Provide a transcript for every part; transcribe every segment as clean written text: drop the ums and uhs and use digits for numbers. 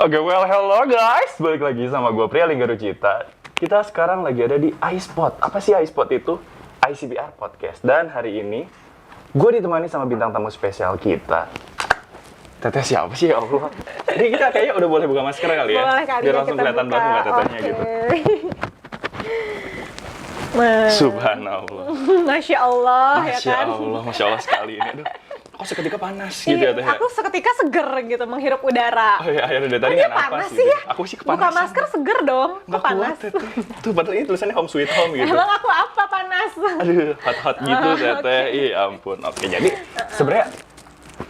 Oke, well, hello guys. Balik lagi sama gue, Prialingga Rucita. Kita sekarang lagi ada di iSpot. Apa sih iSpot itu? ICPR Podcast. Dan hari ini, gue ditemani sama bintang tamu spesial kita. Teteh siapa sih, ya Allah? Jadi kita kayaknya udah boleh buka masker kali ya? Boleh kali biar ya, langsung kita kelihatan buka. banget nggak tetehnya Oke. gitu. Subhanallah. Masya Allah, ya Masya kan? Allah, Masya Allah sekali ini. Aduh, kok seketika panas gitu ya, Teh? Aku seketika seger gitu menghirup udara. Oh iya, dari tadi Dia nggak napas panas gitu. sih ya? Aku sih kepanasan. Buka masker seger dong. Nggak Kok panas? kuat, Teteh. Tuh, padahal ini tulisannya home sweet home gitu. Emang aku apa panas? Aduh, hot-hot gitu, Teteh. Ih, ampun. Oke, jadi sebenarnya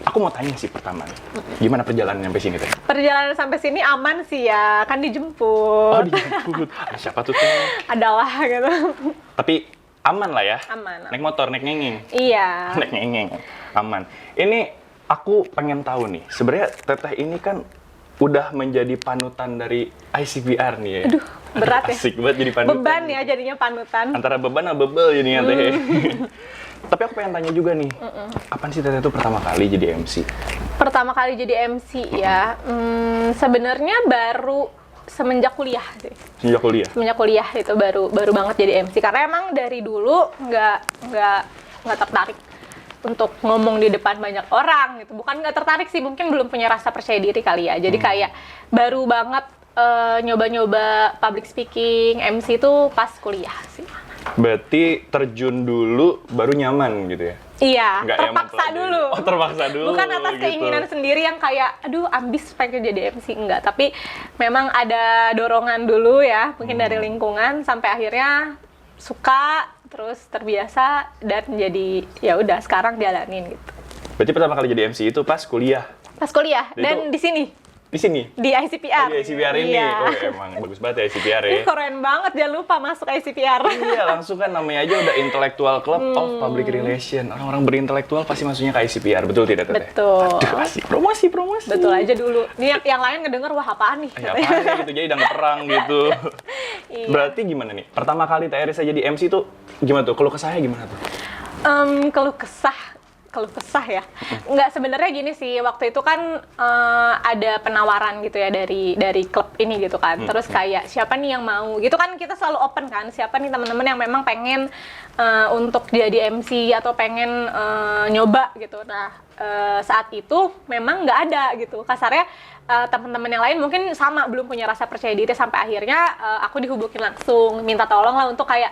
aku mau tanya sih pertama nih. Gimana perjalanan sampai sini, Teh? Perjalanan sampai sini aman sih ya, kan dijemput. Oh, dijemput. Siapa tuh, Teh? Adalah gitu. Tapi aman lah ya? Aman. Naik motor, naik ngengeng. Iya. Naik ngengeng. Aman. Ini aku pengen tahu nih, sebenarnya Teteh ini kan udah menjadi panutan dari ICPR nih ya. Aduh, berat ya. Asik banget jadi panutan. Beban ya jadinya panutan. Antara beban sama bebel ini Teh. Tapi aku pengen tanya juga nih, kapan sih Teteh itu pertama kali jadi MC? Pertama kali jadi MC ya, sebenarnya baru semenjak kuliah sih. Sejak kuliah? Semenjak kuliah itu baru banget jadi MC, karena emang dari dulu nggak tertarik untuk ngomong di depan banyak orang gitu. Bukan nggak tertarik sih, mungkin belum punya rasa percaya diri kali ya. Jadi kayak baru banget nyoba-nyoba public speaking, MC itu pas kuliah sih. Berarti terjun dulu baru nyaman gitu ya? Iya, Nggak yang terpaksa mempelajari. dulu. Oh, terpaksa dulu. Bukan atas gitu. keinginan sendiri yang kayak, aduh ambis pengen jadi MC, enggak. Tapi memang ada dorongan dulu ya, mungkin dari lingkungan, sampai akhirnya suka, terus terbiasa, dan jadi ya udah sekarang jalanin gitu. Berarti pertama kali jadi MC itu pas kuliah? Pas kuliah, Itu- dan di sini, Di sini? di ICPR. Oh, di ICPR ini? Iya. Oh, emang bagus banget ya ICPR ya? Ih, keren banget, jangan lupa masuk ICPR. Iya, langsung kan namanya aja udah Intellectual Club of Public Relation. Orang-orang berintelektual pasti masuknya ke ICPR, betul tidak, Teteh? Betul. Aduh, asik. Promosi. Betul aja dulu. Nih yang lain ngedenger, wah apaan nih? Ya apaan gitu, jadi udah perang gitu. Iya. Berarti gimana nih? Pertama kali Teh Erisa jadi MC tuh gimana tuh? Keluh kesahnya gimana tuh? Keluh kesah ya. Nggak, sebenarnya gini sih, waktu itu kan ada penawaran gitu ya dari klub ini gitu kan. Terus kayak siapa nih yang mau? Gitu kan kita selalu open kan. Siapa nih teman-teman yang memang pengen untuk jadi MC atau pengen nyoba gitu. Nah, saat itu memang nggak ada gitu. Kasarnya teman-teman yang lain mungkin sama, belum punya rasa percaya diri, sampai akhirnya aku dihubungin langsung, minta tolong lah untuk kayak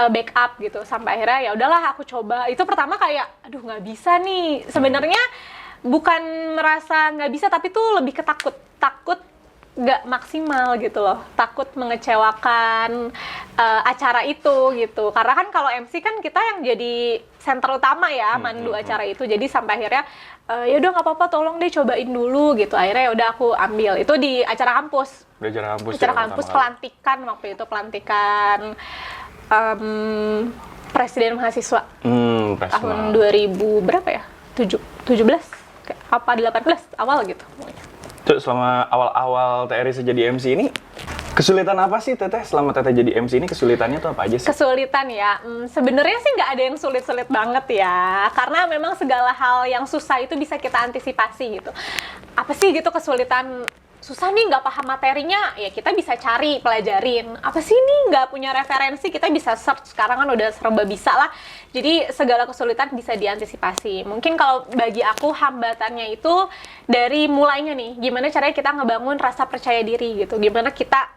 backup gitu, sampai akhirnya ya udahlah aku coba. Itu pertama kayak aduh nggak bisa nih, sebenarnya bukan merasa nggak bisa, tapi tuh lebih ke takut nggak maksimal gitu loh, takut mengecewakan acara itu gitu, karena kan kalau MC kan kita yang jadi center utama ya, mandu acara itu. Jadi sampai akhirnya ya udah nggak apa-apa, tolong deh cobain dulu gitu. Akhirnya ya udah aku ambil itu di acara kampus. Acara kampus. Acara ya, kampus, pertama kali. pelantikan waktu itu, pelantikan presiden mahasiswa Pas tahun 2000 berapa ya? 17 kayak apa 18 awal gitu. Terus selama awal-awal Teh Erisa jadi MC ini, kesulitan apa sih Teteh selama Teteh jadi MC ini? Kesulitannya tuh apa aja sih? Kesulitan ya, sebenarnya sih nggak ada yang sulit-sulit banget ya, karena memang segala hal yang susah itu bisa kita antisipasi gitu. Apa sih gitu kesulitan? Susah nih, nggak paham materinya, ya kita bisa cari, pelajarin. Apa sih nih, nggak punya referensi, kita bisa search. Sekarang kan udah serba bisa lah. Jadi segala kesulitan bisa diantisipasi. Mungkin kalau bagi aku hambatannya itu dari mulainya nih, gimana caranya kita ngebangun rasa percaya diri gitu. Gimana kita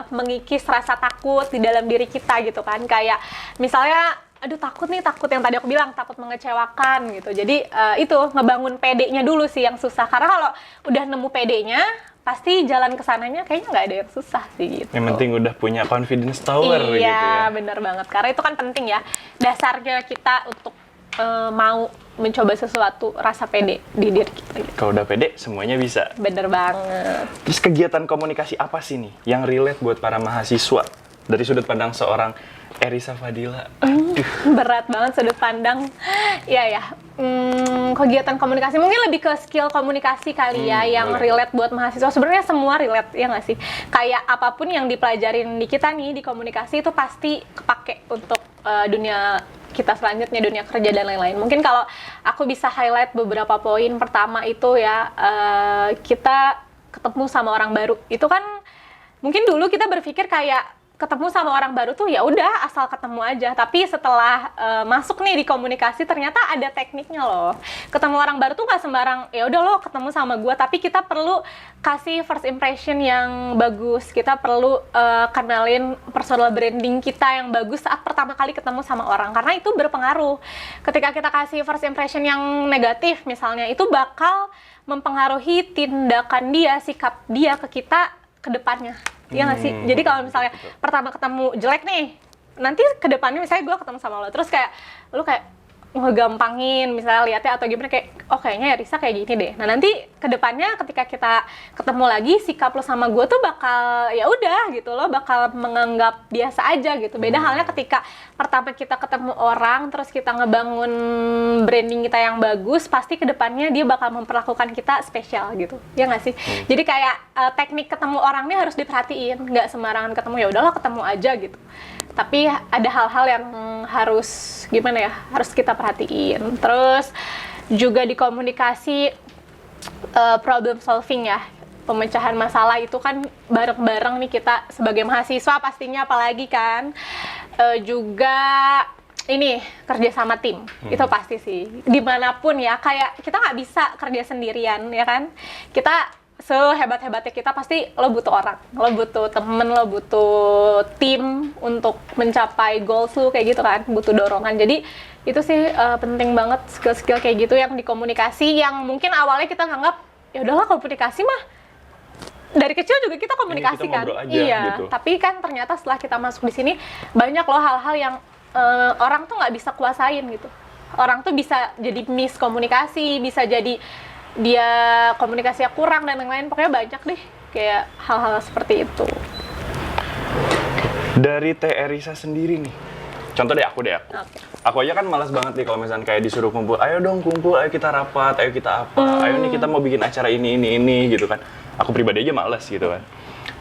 mengikis rasa takut di dalam diri kita gitu kan. Kayak misalnya, aduh takut yang tadi aku bilang, takut mengecewakan gitu. Jadi itu ngebangun PD-nya dulu sih yang susah. Karena kalau udah nemu PD-nya, pasti jalan kesananya kayaknya nggak ada yang susah sih gitu. Yang penting udah punya confidence tower gitu ya. Iya, bener banget. Karena itu kan penting ya, dasarnya kita untuk mau mencoba sesuatu, rasa pede di diri kita gitu. Kalau udah pede, semuanya bisa. Bener banget. Terus kegiatan komunikasi apa sih nih yang relate buat para mahasiswa dari sudut pandang seorang Erisa Fadila? Berat banget sudut pandang. Iya ya. Kegiatan komunikasi mungkin lebih ke skill komunikasi kali ya, yang boleh. relate buat mahasiswa. Sebenarnya semua relate ya nggak sih? Kayak apapun yang dipelajarin di kita nih di komunikasi itu pasti kepake untuk dunia kita selanjutnya, dunia kerja dan lain-lain. Mungkin kalau aku bisa highlight beberapa poin, pertama itu ya kita ketemu sama orang baru. Itu kan mungkin dulu kita berpikir kayak ketemu sama orang baru tuh ya udah asal ketemu aja, tapi setelah masuk nih di komunikasi ternyata ada tekniknya loh. Ketemu orang baru tuh nggak sembarang ya udah lo ketemu sama gue, tapi kita perlu kasih first impression yang bagus, kita perlu kenalin personal branding kita yang bagus saat pertama kali ketemu sama orang, karena itu berpengaruh. Ketika kita kasih first impression yang negatif misalnya, itu bakal mempengaruhi tindakan dia, sikap dia ke kita ke depannya. Iya nggak sih? Jadi kalau misalnya pertama ketemu jelek nih, nanti ke depannya misalnya gue ketemu sama lo, terus kayak lo kayak ngegampangin misalnya lihatnya atau gimana, kayak oh kayaknya ya Risa kayak gini deh. Nah nanti ke depannya ketika kita ketemu lagi, sikap lo sama gue tuh bakal ya udah gitu, lo bakal menganggap biasa aja gitu. Beda halnya ketika pertama kita ketemu orang, terus kita ngebangun branding kita yang bagus, pasti ke depannya dia bakal memperlakukan kita spesial gitu. Ya nggak sih? Jadi kayak teknik ketemu orangnya harus diperhatiin, nggak sembarangan ketemu, ya udahlah ketemu aja gitu. Tapi ada hal-hal yang harus gimana ya, harus kita perhatiin. Terus juga di komunikasi, problem solving ya, pemecahan masalah itu kan bareng-bareng nih kita sebagai mahasiswa pastinya, apalagi kan juga ini kerja sama tim. Itu pasti sih dimanapun ya, kayak kita nggak bisa kerja sendirian ya kan. Kita sehebat-hebatnya kita pasti lo butuh orang, lo butuh temen, lo butuh tim untuk mencapai goals lo kayak gitu kan, butuh dorongan. Jadi itu sih penting banget skill-skill kayak gitu yang di komunikasi, yang mungkin awalnya kita nganggap ya udahlah komunikasi mah dari kecil juga kita komunikasi kita kan, aja, iya. gitu. Tapi kan ternyata setelah kita masuk di sini banyak loh hal-hal yang orang tuh nggak bisa kuasain gitu. Orang tuh bisa jadi miskomunikasi, bisa jadi dia komunikasinya kurang dan lain-lain, pokoknya banyak deh kayak hal-hal seperti itu. Dari Teh Erisa sendiri nih, contoh deh aku. Okay. Aku aja kan malas banget nih kalau misalnya kayak disuruh kumpul, ayo dong kumpul, ayo kita rapat, ayo kita apa, ayo nih kita mau bikin acara ini gitu kan. Aku pribadi aja malas gitu kan.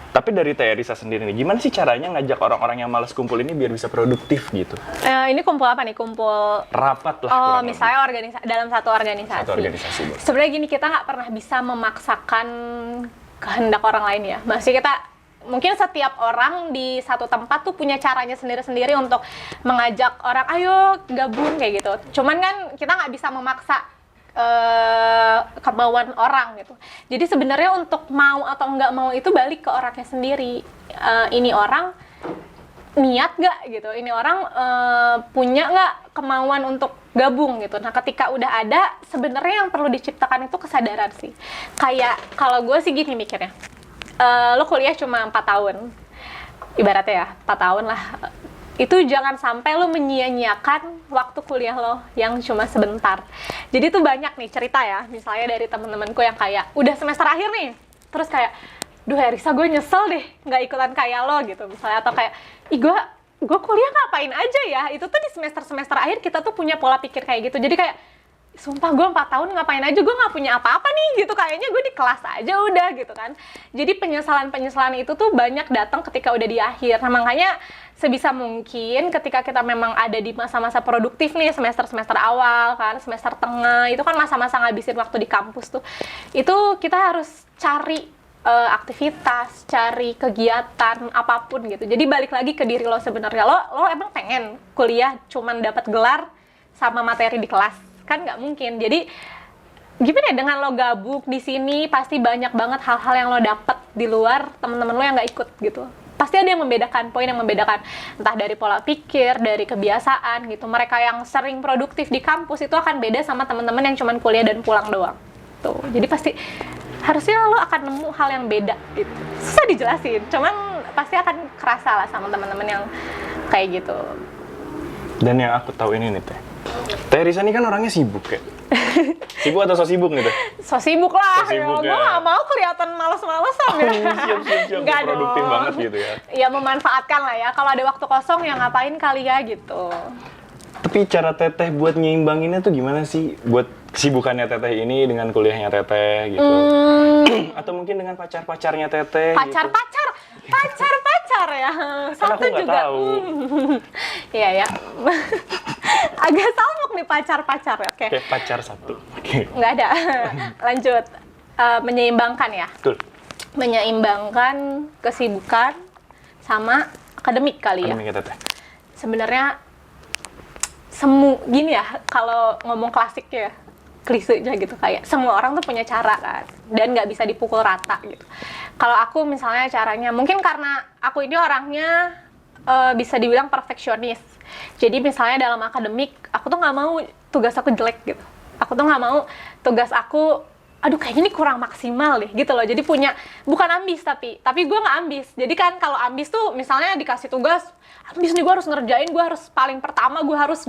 Tapi dari Teh Erisa sendiri nih, gimana sih caranya ngajak orang-orang yang malas kumpul ini biar bisa produktif gitu? Ini kumpul apa nih? Kumpul rapat lah. Oh, misalnya dalam satu organisasi. Satu organisasi. Sebenarnya gini, kita nggak pernah bisa memaksakan kehendak orang lain ya. Masih kita mungkin setiap orang di satu tempat tuh punya caranya sendiri-sendiri untuk mengajak orang, ayo gabung kayak gitu. Cuman kan kita nggak bisa memaksa kemauan orang gitu. Jadi sebenarnya untuk mau atau nggak mau itu balik ke orangnya sendiri. Ini orang niat nggak gitu, ini orang punya nggak kemauan untuk gabung gitu. Nah ketika udah ada, sebenarnya yang perlu diciptakan itu kesadaran sih. Kayak kalau gue sih gini mikirnya, lo kuliah cuma 4 tahun, ibaratnya ya 4 tahun lah. Itu jangan sampai lo menyia-nyiakan waktu kuliah lo yang cuma sebentar. Jadi tuh banyak nih cerita ya, misalnya dari temen-temenku yang kayak udah semester akhir nih, terus kayak, duh Risa gue nyesel deh nggak ikutan kayak lo gitu misalnya, atau kayak, ih gue kuliah ngapain aja ya. Itu tuh di semester akhir kita tuh punya pola pikir kayak gitu. Jadi kayak, sumpah gue 4 tahun ngapain aja, gue nggak punya apa-apa nih gitu, kayaknya gue di kelas aja udah gitu kan. Jadi penyesalan itu tuh banyak datang ketika udah di akhir. Nah makanya sebisa mungkin ketika kita memang ada di masa-masa produktif nih, semester awal kan, semester tengah, itu kan masa-masa ngabisin waktu di kampus tuh, itu kita harus cari aktivitas, cari kegiatan apapun gitu. Jadi balik lagi ke diri lo sebenarnya, lo emang pengen kuliah cuman dapat gelar sama materi di kelas? Kan nggak mungkin. Jadi gimana ya, dengan lo gabung di sini pasti banyak banget hal-hal yang lo dapet di luar teman-teman lo yang nggak ikut gitu. Pasti ada yang membedakan, poin yang membedakan, entah dari pola pikir, dari kebiasaan gitu. Mereka yang sering produktif di kampus itu akan beda sama teman-teman yang cuman kuliah dan pulang doang tuh. Jadi pasti harusnya lo akan nemu hal yang beda gitu. Susah dijelasin, cuman pasti akan kerasa lah sama teman-teman yang kayak gitu. Dan yang aku tahu ini nih Teh Risa ini kan orangnya sibuk ya. Sibuk atau so sibuk gitu? So sibuk lah, so sibuk gue gak mau kelihatan males-malesan ya. Siap, Nggak produktif dong. banget gitu ya. Ya memanfaatkan lah ya, kalau ada waktu kosong ya ngapain kali ya gitu. Tapi cara Teteh buat nyeimbanginnya tuh gimana sih? Buat kesibukannya Teteh ini dengan kuliahnya Teteh gitu. Atau mungkin dengan pacar-pacarnya Teteh gitu. Pacar ya. Kan aku nggak tahu. Iya ya. Agak salmuk nih pacar ya. Oke. Kayak pacar satu. Oke. Nggak ada. Lanjut. Menyeimbangkan ya. Betul. menyeimbangkan kesibukan sama akademik kali ya. Akademik ya Teteh. Sebenarnya gini ya, kalau ngomong klasik ya, klisenya gitu, kayak semua orang tuh punya cara kan, dan nggak bisa dipukul rata gitu. Kalau aku misalnya caranya, mungkin karena aku ini orangnya bisa dibilang perfeksionis. Jadi misalnya dalam akademik, aku tuh nggak mau tugas aku jelek gitu. Aku tuh nggak mau tugas aku, aduh kayaknya ini kurang maksimal deh gitu loh. Jadi punya, bukan ambis tapi gue nggak ambis. Jadi kan kalau ambis tuh misalnya dikasih tugas, ambis nih gue harus ngerjain, gue harus paling pertama, gue harus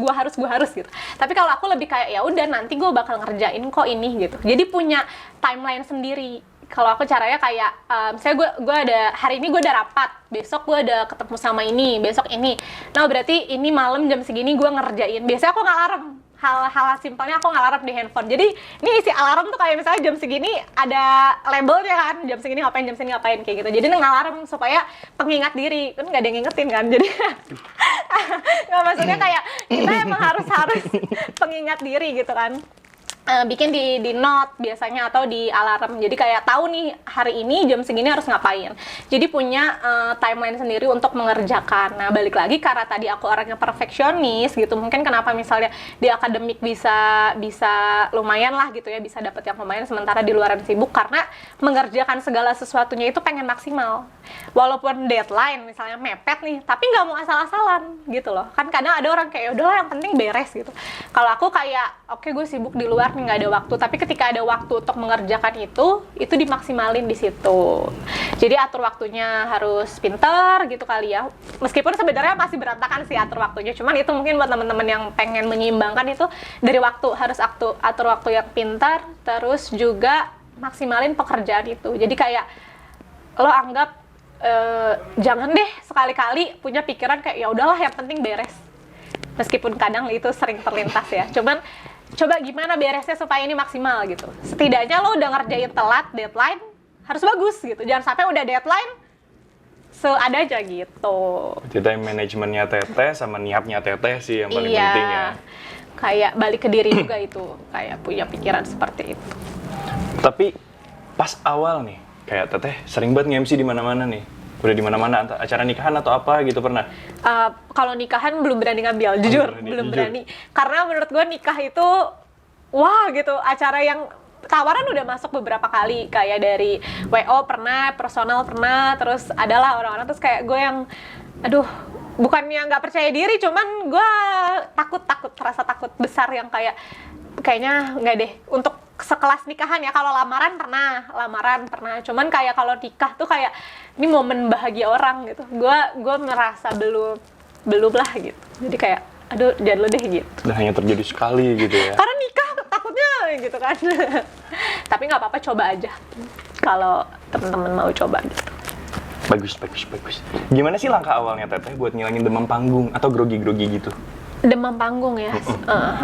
gitu. Tapi kalau aku lebih kayak ya udah nanti gue bakal ngerjain kok ini gitu. Jadi punya timeline sendiri. Kalau aku caranya kayak, misalnya gue ada, hari ini gue ada rapat, besok gue ada ketemu sama ini, besok ini. Nah berarti ini malam jam segini gue ngerjain. Biasanya aku ngalarm, hal-hal simpelnya aku ngalarm di handphone. Jadi ini isi alarm tuh kayak misalnya jam segini ada labelnya kan, jam segini ngapain kayak gitu. Jadi ngalarm supaya pengingat diri, kan nggak ada yang ngingetin kan. Jadi nggak, maksudnya kayak kita emang harus pengingat diri gitu kan. Bikin di note biasanya atau di alarm. Jadi kayak tahu nih hari ini jam segini harus ngapain. Jadi punya timeline sendiri untuk mengerjakan. Nah, balik lagi karena tadi aku orangnya perfeksionis gitu. Mungkin kenapa misalnya di akademik bisa lumayan lah gitu ya, bisa dapat yang lumayan sementara di luaran sibuk karena mengerjakan segala sesuatunya itu pengen maksimal. Walaupun deadline misalnya mepet nih, tapi nggak mau asal-asalan gitu loh. Kan kadang ada orang kayak udahlah yang penting beres gitu. Kalau aku kayak oke, gue sibuk di luar nih, nggak ada waktu, tapi ketika ada waktu untuk mengerjakan itu dimaksimalin di situ. Jadi atur waktunya harus pinter gitu kali ya. Meskipun sebenarnya masih berantakan sih atur waktunya, cuman itu mungkin buat teman-teman yang pengen menyeimbangkan itu dari waktu, harus atur waktu yang pintar, terus juga maksimalin pekerjaan itu. Jadi kayak lo anggap jangan deh sekali-kali punya pikiran kayak ya udahlah yang penting beres. Meskipun kadang itu sering terlintas ya, cuman coba gimana beresnya supaya ini maksimal gitu. Setidaknya lo udah ngerjain telat, deadline harus bagus gitu. Jangan sampai udah deadline seada aja gitu. Jadi manajemennya Teteh sama niatnya Teteh sih yang paling penting ya. Kayak balik ke diri juga itu, kayak punya pikiran seperti itu. Tapi pas awal nih, kayak Teteh sering banget nge-MC di mana-mana nih. Udah di mana-mana, acara nikahan atau apa gitu pernah? Kalau nikahan belum berani ngambil, jujur belum berani. Karena menurut gue nikah itu, wah gitu, acara yang tawaran udah masuk beberapa kali, kayak dari WO pernah, personal pernah, terus adalah orang-orang terus kayak gue yang, aduh, bukannya nggak percaya diri, cuman gue rasa takut besar yang kayaknya nggak deh untuk sekelas nikahan ya. Kalau lamaran pernah, cuman kayak kalau nikah tuh kayak ini momen bahagia orang gitu. Gue merasa belum lah gitu. Jadi kayak aduh jangan lo deh gitu. Dan hanya terjadi sekali gitu ya. Karena nikah takutnya gitu kan. Tapi nggak apa-apa, coba aja kalau teman-teman mau coba gitu. Bagus. Gimana sih langkah awalnya Teteh buat ngilangin demam panggung atau grogi-grogi gitu? Demam panggung ya.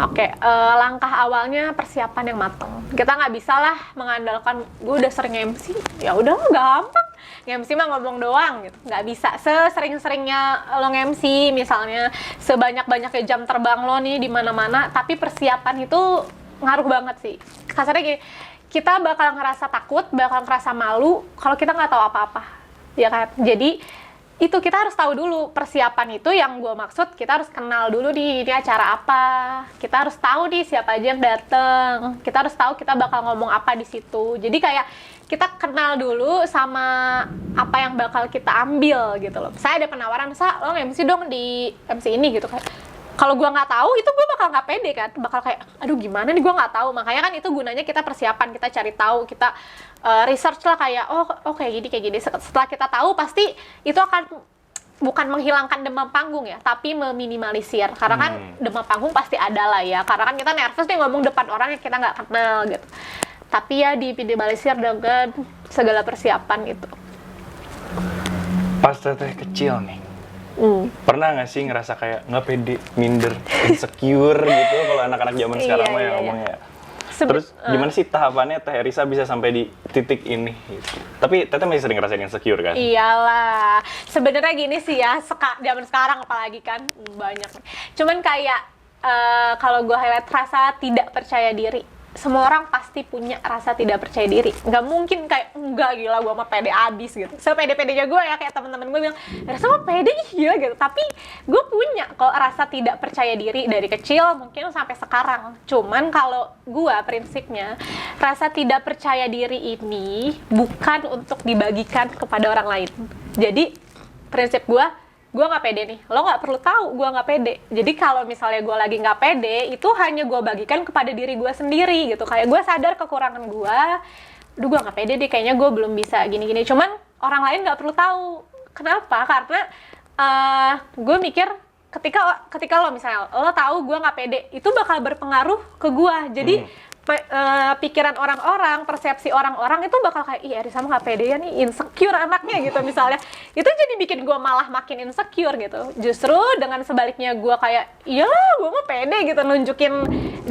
Oke. Langkah awalnya persiapan yang matang. Kita nggak bisa lah mengandalkan gue udah sering MC, ya udah gampang. MC mah ngomong doang gitu. Nggak bisa. Sesering-seringnya lo MC misalnya, sebanyak-banyaknya jam terbang lo nih di mana-mana, tapi persiapan itu ngaruh banget sih. Kasarnya gini, kita bakal ngerasa takut, bakal ngerasa malu kalau kita nggak tahu apa-apa. Ya kan? Jadi itu kita harus tahu dulu persiapan itu, yang gue maksud kita harus kenal dulu nih ini acara apa, kita harus tahu nih siapa aja yang dateng, kita harus tahu kita bakal ngomong apa di situ. Jadi kayak kita kenal dulu sama apa yang bakal kita ambil gitu loh. Saya ada penawaran, lo MC dong di MC ini gitu kan. Kalau gue nggak tahu itu gue bakal nggak pede kan, bakal kayak aduh gimana nih gue nggak tahu. Makanya kan itu gunanya kita persiapan, kita cari tahu, kita research lah kayak oh kayak gini. Setelah kita tahu pasti itu akan bukan menghilangkan demam panggung ya, tapi meminimalisir. Karena kan demam panggung pasti ada lah ya, karena kan kita nervous nih ngomong depan orang yang kita nggak kenal gitu. Tapi ya diminimalisir dengan segala persiapan gitu. Pas Teteh kecil nih, pernah nggak sih ngerasa kayak nggak pede, minder, insecure gitu kalau anak-anak zaman sekarang mah yang ngomongnya? Terus gimana sih tahapannya Teh Risa bisa sampai di titik ini? Gitu. Tapi Teteh masih sering ngerasain insecure kan? Iyalah, sebenarnya gini sih ya, zaman sekarang apalagi kan banyak. Cuman kayak kalau gue highlight rasa tidak percaya diri. semua orang pasti punya rasa tidak percaya diri. Nggak mungkin kayak, enggak gila gue mah pede abis gitu. Sepede-pedenya gue ya, kayak teman-teman gue bilang, rasa mah pede gila gitu. Tapi gue punya kok rasa tidak percaya diri dari kecil mungkin sampai sekarang. Cuman kalau gue prinsipnya, rasa tidak percaya diri ini bukan untuk dibagikan kepada orang lain. Jadi prinsip gue nggak pede nih, lo nggak perlu tahu gue nggak pede. Jadi kalau misalnya gue lagi nggak pede, itu hanya gue bagikan kepada diri gue sendiri gitu. Kayak gue sadar kekurangan gue, gue nggak pede deh, kayaknya gue belum bisa gini-gini. Cuman orang lain nggak perlu tahu. Kenapa? Karena gue mikir ketika lo misalnya lo tahu gue nggak pede, itu bakal berpengaruh ke gue. Jadi pikiran orang-orang, persepsi orang-orang itu bakal kayak, ih Arisa mah gak pede ya nih, insecure anaknya gitu misalnya. Itu jadi bikin gue malah makin insecure gitu. Justru dengan sebaliknya gue kayak, iyalah gue mah pede gitu, nunjukin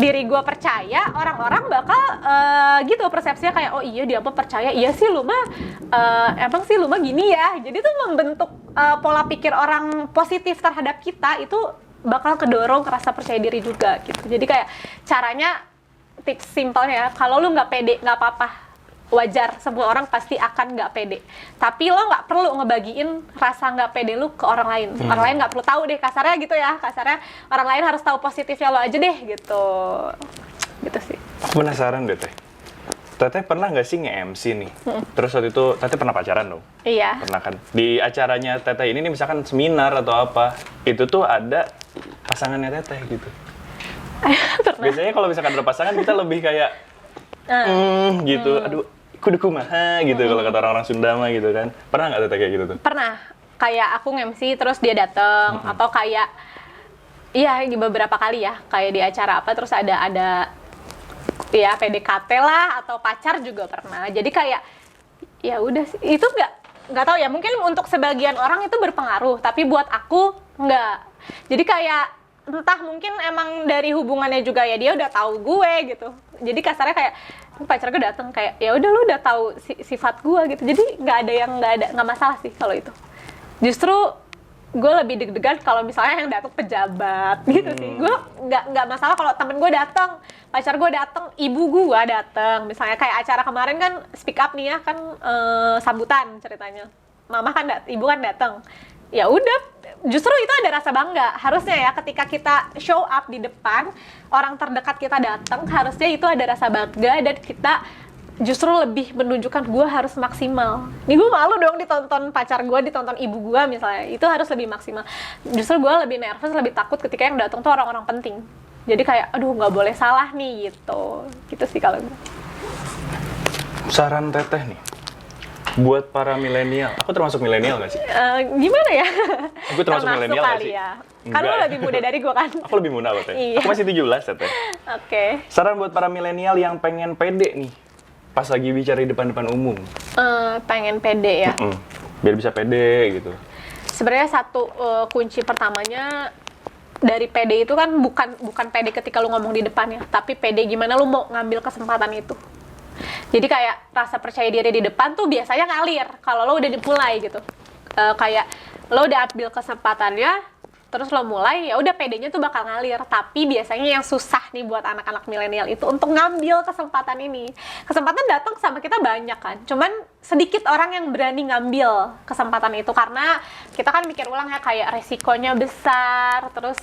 diri gue percaya, orang-orang bakal gitu persepsinya kayak, oh iya dia mah percaya, iya sih lu mah emang sih lu mah gini ya. Jadi tuh membentuk pola pikir orang positif terhadap kita itu bakal kedorong ke rasa percaya diri juga gitu. Jadi kayak caranya, tips simpelnya ya, kalau lu nggak pede nggak apa-apa, wajar, semua orang pasti akan nggak pede. Tapi lo nggak perlu ngebagiin rasa nggak pede lu ke orang lain. Orang lain nggak perlu tahu deh, kasarnya gitu ya, kasarnya orang lain harus tahu positifnya lo aja deh gitu. Gitu sih. Aku penasaran deh, Teteh pernah nggak sih nge-MC nih? Terus waktu itu Teteh pernah pacaran dong? Iya. Pernah kan? Di acaranya Teteh ini nih, misalkan seminar atau apa, itu tuh ada pasangannya Teteh gitu. Biasanya kalau misalkan ada pasangan, kita lebih kayak gitu, aduh kudu kumaha gitu kalau kata orang-orang Sunda mah gitu kan. Pernah nggak Teteh kayak gitu tuh? Pernah. Kayak aku nge-MC terus dia dateng, atau kayak iya beberapa kali ya, kayak di acara apa terus ada ya PDKT lah atau pacar juga pernah. Jadi kayak ya udah sih, itu nggak tahu ya, mungkin untuk sebagian orang itu berpengaruh, tapi buat aku nggak. Jadi kayak entah mungkin emang dari hubungannya juga ya, dia udah tahu gue gitu. Jadi kasarnya kayak pacar gue dateng kayak ya udah lu udah tahu sifat gue gitu. Jadi nggak masalah sih kalau itu. Justru gue lebih deg-degan kalau misalnya yang datang pejabat gitu sih. Gue nggak masalah kalau temen gue datang, pacar gue datang, ibu gue datang. Misalnya kayak acara kemarin kan speak up nih ya kan, sambutan ceritanya. Mama kan ibu kan datang. Ya udah, justru itu ada rasa bangga. Harusnya ya ketika kita show up di depan, orang terdekat kita datang, harusnya itu ada rasa bangga dan kita justru lebih menunjukkan gue harus maksimal. Nih gue malu dong ditonton pacar gue, ditonton ibu gue misalnya. Itu harus lebih maksimal. Justru gue lebih nervous, lebih takut ketika yang datang tuh orang-orang penting. Jadi kayak, aduh nggak boleh salah nih gitu. Gitu sih kalau gue. Saran Teteh nih, buat para milenial. Aku termasuk milenial nggak sih? Gimana ya? Aku termasuk milenial nggak sih? Ya. Kan lo lebih muda dari gue kan? Aku lebih muda Teteh. Iya. Aku masih 17 Teteh. Oke. Saran buat para milenial yang pengen pede nih, pas lagi bicara di depan umum. Pengen pede ya? Biar bisa pede gitu. Sebenarnya satu kunci pertamanya dari pede itu kan bukan pede ketika lu ngomong di depan ya, tapi pede gimana lu mau ngambil kesempatan itu. Jadi kayak rasa percaya diri di depan tuh biasanya ngalir kalau lo udah dimulai gitu. Kayak lo udah ambil kesempatannya, terus lo mulai, ya udah pedenya tuh bakal ngalir. Tapi biasanya yang susah nih buat anak-anak milenial itu untuk ngambil kesempatan ini. Kesempatan datang sama kita banyak kan, cuman sedikit orang yang berani ngambil kesempatan itu karena kita kan mikir ulang ya, kayak resikonya besar, terus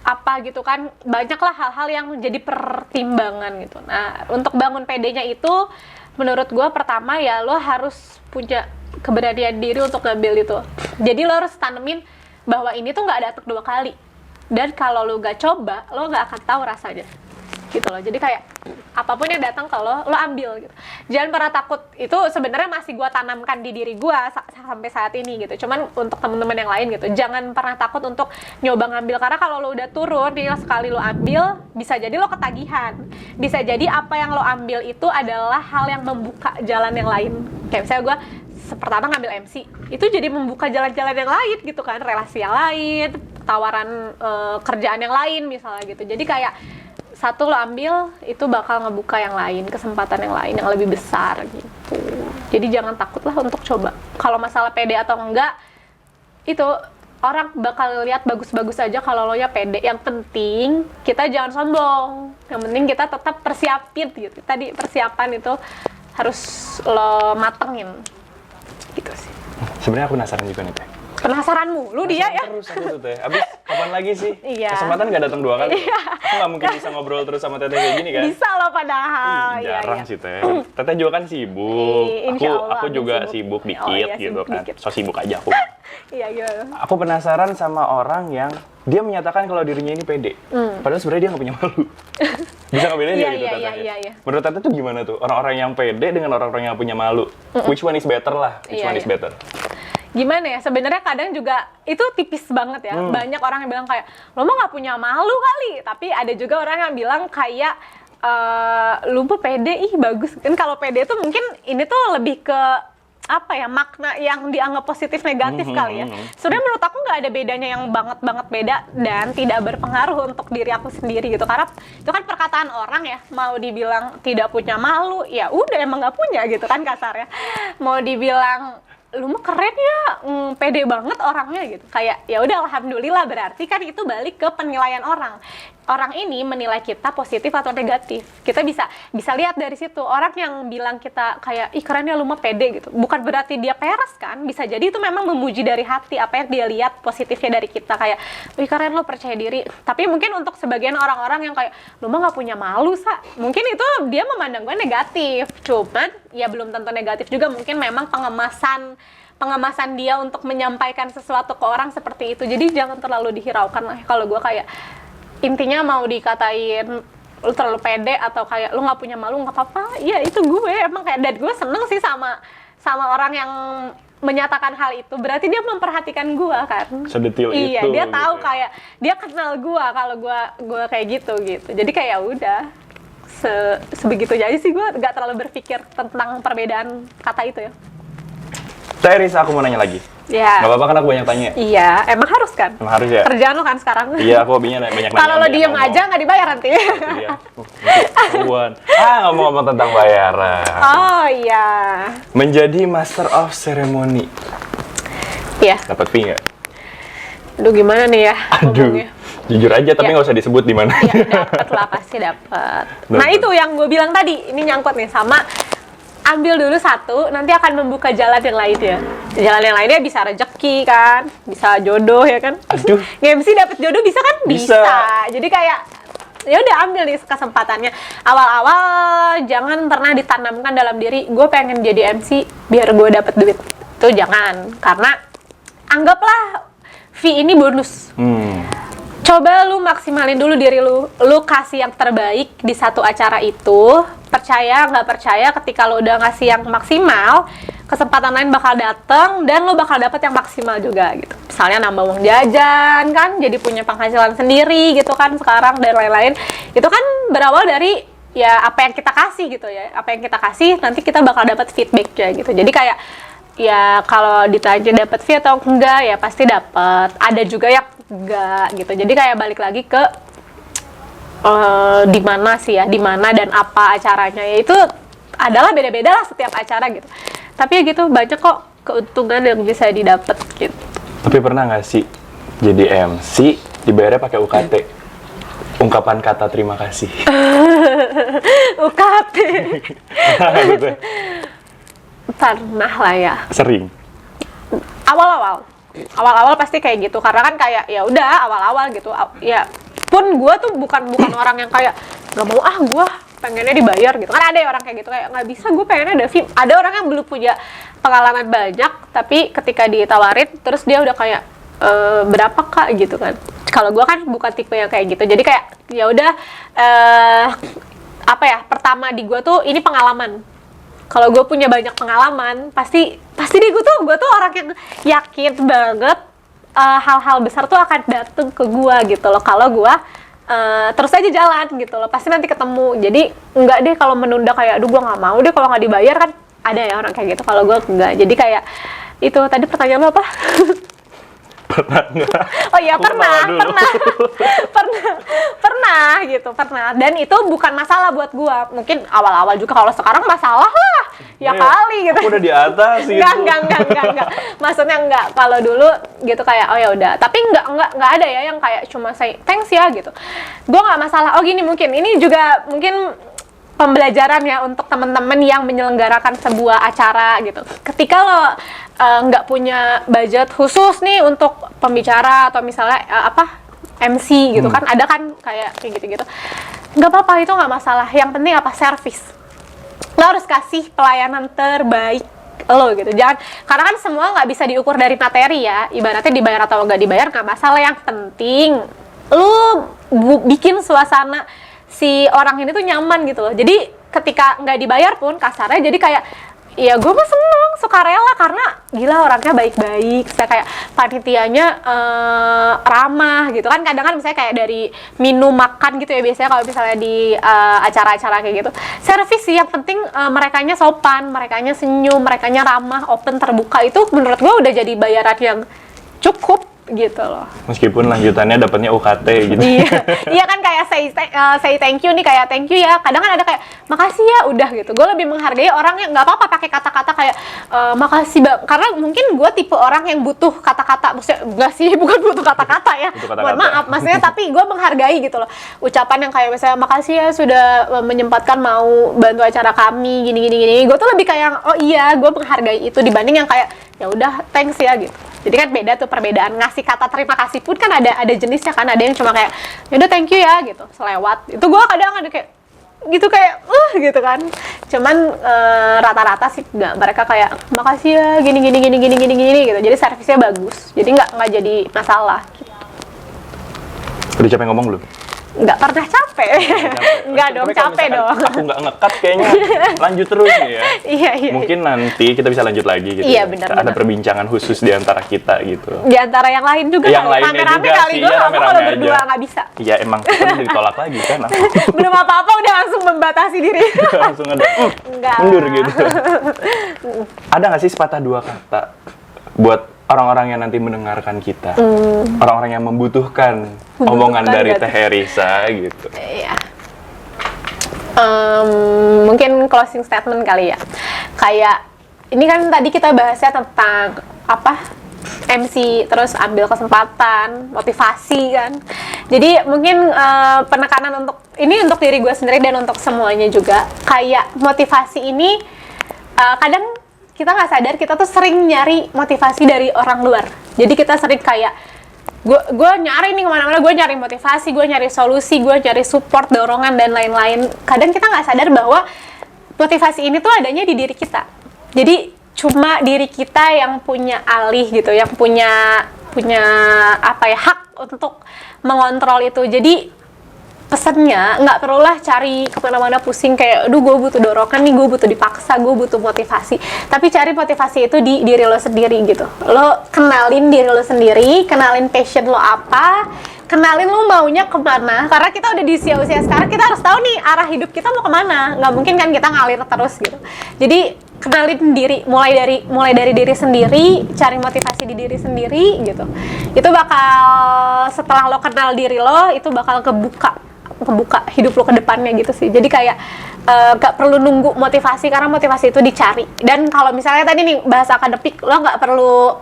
apa gitu kan, banyaklah hal-hal yang jadi pertimbangan gitu. Nah, untuk bangun pedenya itu menurut gue pertama ya lo harus punya keberanian diri untuk ngambil itu. Jadi lo harus tanemin bahwa ini tuh nggak datang 2 kali, dan kalau lo nggak coba lo nggak akan tahu rasanya gitu loh. Jadi kayak apapun yang datang ke lo ambil gitu. Jangan pernah takut. Itu sebenarnya masih gue tanamkan di diri gue sampai saat ini gitu. Cuman untuk teman-teman yang lain gitu, jangan pernah takut untuk nyoba ngambil, karena kalau lo udah turun nih, sekali lo ambil bisa jadi lo ketagihan, bisa jadi apa yang lo ambil itu adalah hal yang membuka jalan yang lain. Kayak misalnya gue pertama ngambil MC, itu jadi membuka jalan-jalan yang lain gitu kan, relasi yang lain, tawaran kerjaan yang lain misalnya gitu. Jadi kayak satu lo ambil, itu bakal ngebuka yang lain, kesempatan yang lain yang lebih besar gitu. Jadi jangan takut lah untuk coba. Kalau masalah pede atau enggak, itu orang bakal lihat bagus-bagus aja kalau lo ya pede. Yang penting kita jangan sombong. Yang penting kita tetap persiapin gitu. Tadi persiapan itu harus lo matengin. Gitu sih. Sebenarnya aku penasaran juga nih Teh. Penasaran mulu dia ya? Terus aku tuh Teh. Abis kapan lagi sih? Iya. Kesempatan nggak datang 2 kali. Aku nggak mungkin bisa ngobrol terus sama Teteh kayak gini kan? Bisa lo padahal. Jarang Iya. sih Teh. Teteh juga kan sibuk. Insya Allah, Aku juga sibuk. sibuk dikit Oh, iya, gitu sibuk kan. dikit. So sibuk aja aku. Iya gimana? Aku penasaran sama orang yang dia menyatakan kalau dirinya ini pede. Padahal sebenarnya dia nggak punya malu. Bisa nggak bedain Iya, ya gitu iya, Teteh? iya. Menurut Teteh tuh gimana tuh? Orang-orang yang pede dengan orang-orang yang punya malu. Which one is better lah? Which Iya, one is iya. better? Gimana ya, sebenarnya kadang juga itu tipis banget ya. Banyak orang yang bilang kayak, lo mah nggak punya malu kali. Tapi ada juga orang yang bilang kayak, lu mah pede, ih bagus. Kan kalau pede tuh mungkin ini tuh lebih ke apa ya, makna yang dianggap positif negatif kali ya. Sebenarnya menurut aku nggak ada bedanya yang banget beda dan tidak berpengaruh untuk diri aku sendiri gitu. Karena itu kan perkataan orang ya, mau dibilang tidak punya malu, ya udah emang nggak punya gitu kan kasarnya. Mau dibilang lu mah keren ya, pede banget orangnya gitu. Kayak ya udah alhamdulillah, berarti kan itu balik ke penilaian orang. Orang ini menilai kita positif atau negatif. Kita bisa lihat dari situ. Orang yang bilang kita kayak ih keren ya lu mah pede gitu. Bukan berarti dia peres kan? Bisa jadi itu memang memuji dari hati apa yang dia lihat positifnya dari kita, kayak ih keren lo percaya diri. Tapi mungkin untuk sebagian orang-orang yang kayak lu mah nggak punya malu sa, mungkin itu dia memandang gue negatif. Cuman ya belum tentu negatif juga, mungkin memang pengemasan dia untuk menyampaikan sesuatu ke orang seperti itu. Jadi jangan terlalu dihiraukan lah. Kalau gue kayak intinya mau dikatain lu terlalu pede atau kayak lu nggak punya malu, nggak apa-apa. Ya itu gue emang kayak, dan gue seneng sih sama orang yang menyatakan hal itu. Berarti dia memperhatikan gue kan. Sedetil iya, itu. dia tahu gitu. kayak dia kenal gue kalau gue kayak gitu. Jadi kayak udah sebegitu aja sih, gue nggak terlalu berpikir tentang perbedaan kata itu ya. Teh Risa, aku mau nanya lagi. Ya. Gak apa-apa kan aku banyak tanya? Iya, emang harus kan? Emang harus ya? Kerjaan lo kan sekarang. Iya, aku hobinya banyak nanya. Kalau lo banyak diem ngomong. aja nggak dibayar nanti. Iya. Ketahuan. Ngomong-ngomong tentang bayaran. Oh iya. Menjadi Master of Ceremony. Iya. Dapat fee nggak? Aduh gimana nih ya ngomongnya? Jujur aja, tapi Ya. nggak usah disebut di mana. Iya, dapat lah, pasti dapat. Nah itu yang gue bilang tadi, ini nyangkut nih sama ambil dulu satu, nanti akan membuka jalan yang lainnya. Jalan yang lainnya bisa rezeki kan, bisa jodoh ya kan. Aduh. Nge-MC dapat jodoh bisa kan? Bisa. Jadi kayak ya udah ambil nih kesempatannya. Awal-awal jangan pernah ditanamkan dalam diri gue pengen jadi MC biar gue dapat duit. Itu jangan, karena anggaplah fee ini bonus. Coba lu maksimalin dulu diri lu kasih yang terbaik di satu acara itu. Percaya nggak percaya, ketika lu udah ngasih yang maksimal, kesempatan lain bakal datang dan lu bakal dapet yang maksimal juga gitu. Misalnya nambah uang jajan kan, jadi punya penghasilan sendiri gitu kan sekarang dan lain-lain. Itu kan berawal dari ya apa yang kita kasih gitu ya. Apa yang kita kasih nanti kita bakal dapat feedback ya gitu. Jadi kayak ya kalau ditanya dapat fee atau enggak, ya pasti dapat. Ada juga yang enggak gitu. Jadi kayak balik lagi ke di mana sih ya, di mana dan apa acaranya. Ya itu adalah beda-beda lah setiap acara gitu. Tapi ya gitu, banyak kok keuntungan yang bisa didapat gitu. Tapi pernah nggak sih jadi MC dibayarnya pakai UKT? Ungkapan kata terima kasih. UKT. Gitu. Pernah lah ya. Sering. Awal-awal pasti kayak gitu, karena kan kayak ya udah awal-awal gitu. Ya pun gue tuh bukan orang yang kayak nggak mau gue pengennya dibayar gitu kan. Ada ya orang kayak gitu, kayak nggak bisa, gue pengennya ada fee. Ada orang yang belum punya pengalaman banyak, tapi ketika ditawarin terus dia udah kayak berapa kak gitu kan. Kalau gue kan bukan tipe yang kayak gitu, jadi kayak ya udah apa ya, pertama di gue tuh ini pengalaman. Kalau gue punya banyak pengalaman, pasti deh gue tuh orang yang yakin banget hal-hal besar tuh akan dateng ke gue gitu loh. Kalau gue terus aja jalan gitu loh, pasti nanti ketemu. Jadi enggak deh kalau menunda, kayak aduh gue nggak mau deh kalau nggak dibayar kan. Ada ya orang kayak gitu. Kalau gue enggak. Jadi kayak itu tadi pertanyaan lo apa? Pernah nggak? Oh iya, pernah gitu. Dan itu bukan masalah buat gue. Mungkin awal-awal juga, kalau sekarang masalah lah. ya kali gitu. Aku udah di atas gitu. Enggak. Maksudnya enggak. Kalau dulu gitu kayak oh ya udah. Tapi enggak ada ya yang kayak cuma say thanks ya gitu. Gue nggak masalah. Oh gini mungkin ini juga mungkin pembelajaran ya untuk teman-teman yang menyelenggarakan sebuah acara gitu. Ketika lo nggak punya budget khusus nih untuk pembicara atau misalnya MC gitu kan, ada kan kayak gitu-gitu. Nggak apa-apa, itu nggak masalah. Yang penting apa? Service. Lo harus kasih pelayanan terbaik lo gitu. Jangan, karena kan semua nggak bisa diukur dari materi ya. Ibaratnya dibayar atau nggak dibayar nggak masalah. Yang penting lo bikin suasana si orang ini tuh nyaman gitu loh. Jadi ketika nggak dibayar pun kasarnya jadi kayak ya gue mah seneng, sukarela karena gila orangnya baik-baik. Saya kayak panitianya ramah gitu kan. Kadang kan misalnya kayak dari minum makan gitu ya biasanya kalau misalnya di acara-acara kayak gitu. Servis sih yang penting merekanya sopan, merekanya senyum, merekanya ramah, open, terbuka. Itu menurut gue udah jadi bayaran yang cukup gitu loh. Meskipun lanjutannya dapatnya UKT gitu. Iya kan kayak say thank you nih, kayak thank you ya. Kadang kan ada kayak makasih ya udah gitu. Gue lebih menghargai orang yang nggak apa-apa pakai kata-kata kayak makasih bang. Karena mungkin gue tipe orang yang butuh kata-kata. Maksudnya enggak sih, bukan butuh kata-kata ya. Mohon maaf, maksudnya tapi gue menghargai gitu loh. Ucapan yang kayak misalnya makasih ya sudah menyempatkan mau bantu acara kami gini. Gue tuh lebih kayak oh iya, gue menghargai itu dibanding yang kayak ya udah thanks ya gitu. Jadi kan beda tuh perbedaan. Ngasih kata terima kasih pun kan ada jenisnya kan. Ada yang cuma kayak yaudah thank you ya gitu, selewat. Itu gue kadang ada kayak gitu kayak gitu kan. Cuman rata-rata sih enggak, mereka kayak makasih ya gini gitu. Jadi servisnya bagus. Jadi nggak jadi masalah gitu. Udah capek ngomong belum? Nggak pernah capek. Nggak dong, capek dong. Aku nggak nge-cut kayaknya. Lanjut terus nih ya. Iya. Mungkin nanti kita bisa lanjut lagi gitu. Iya, ya. benar. Ada perbincangan khusus di antara kita gitu. Di antara yang lain juga. Yang lainnya rame-rame juga kali sih, gue ya, kalau rame-rame berdua aja. nggak bisa. Iya emang, kan ditolak lagi kan. Belum apa-apa udah langsung membatasi diri. Langsung ada Enggak. mundur gitu. Ada nggak sih sepatah dua kata buat orang-orang yang nanti mendengarkan kita, orang-orang yang membutuhkan omongan dari Teh Herisa gitu. Iya. Mungkin closing statement kali ya. Kayak ini kan tadi kita bahasnya tentang MC, terus ambil kesempatan, motivasi kan. Jadi mungkin penekanan untuk diri gue sendiri dan untuk semuanya juga. Kayak motivasi ini kadang kita nggak sadar kita tuh sering nyari motivasi dari orang luar. Jadi kita sering kayak gue nyari nih kemana-mana, gue nyari motivasi, gue nyari solusi, gue nyari support, dorongan dan lain-lain. Kadang kita nggak sadar bahwa motivasi ini tuh adanya di diri kita. Jadi cuma diri kita yang punya alih gitu, yang punya hak untuk mengontrol itu. Jadi pesannya nggak perulah cari kemana-mana pusing kayak aduh gue butuh dorongan nih, gue butuh dipaksa, gue butuh motivasi. Tapi cari motivasi itu di diri lo sendiri gitu. Lo kenalin diri lo sendiri, kenalin passion lo apa, kenalin lo maunya kemana. Karena kita udah di usia sekarang, kita harus tahu nih arah hidup kita mau kemana. Nggak mungkin kan kita ngalir terus gitu. Jadi kenalin diri, mulai dari diri sendiri, cari motivasi di diri sendiri gitu. Itu bakal setelah lo kenal diri lo, itu bakal kebuka hidup lo ke depannya gitu sih. Jadi kayak gak perlu nunggu motivasi, karena motivasi itu dicari. Dan kalau misalnya tadi nih bahasa akademik, lo gak perlu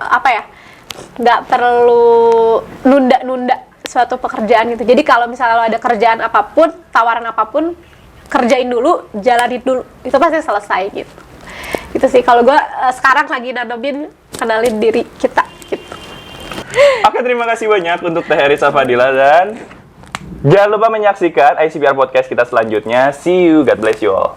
gak perlu nunda suatu pekerjaan gitu. Jadi kalau misalnya lo ada kerjaan apapun, tawaran apapun, kerjain dulu, jalanin dulu, itu pasti selesai gitu. Gitu sih kalau gue sekarang lagi nanemin kenalin diri kita gitu. Oke, terima kasih banyak untuk Teh Herisa Fadila dan jangan lupa menyaksikan ICBR Podcast kita selanjutnya. See you, God bless you all.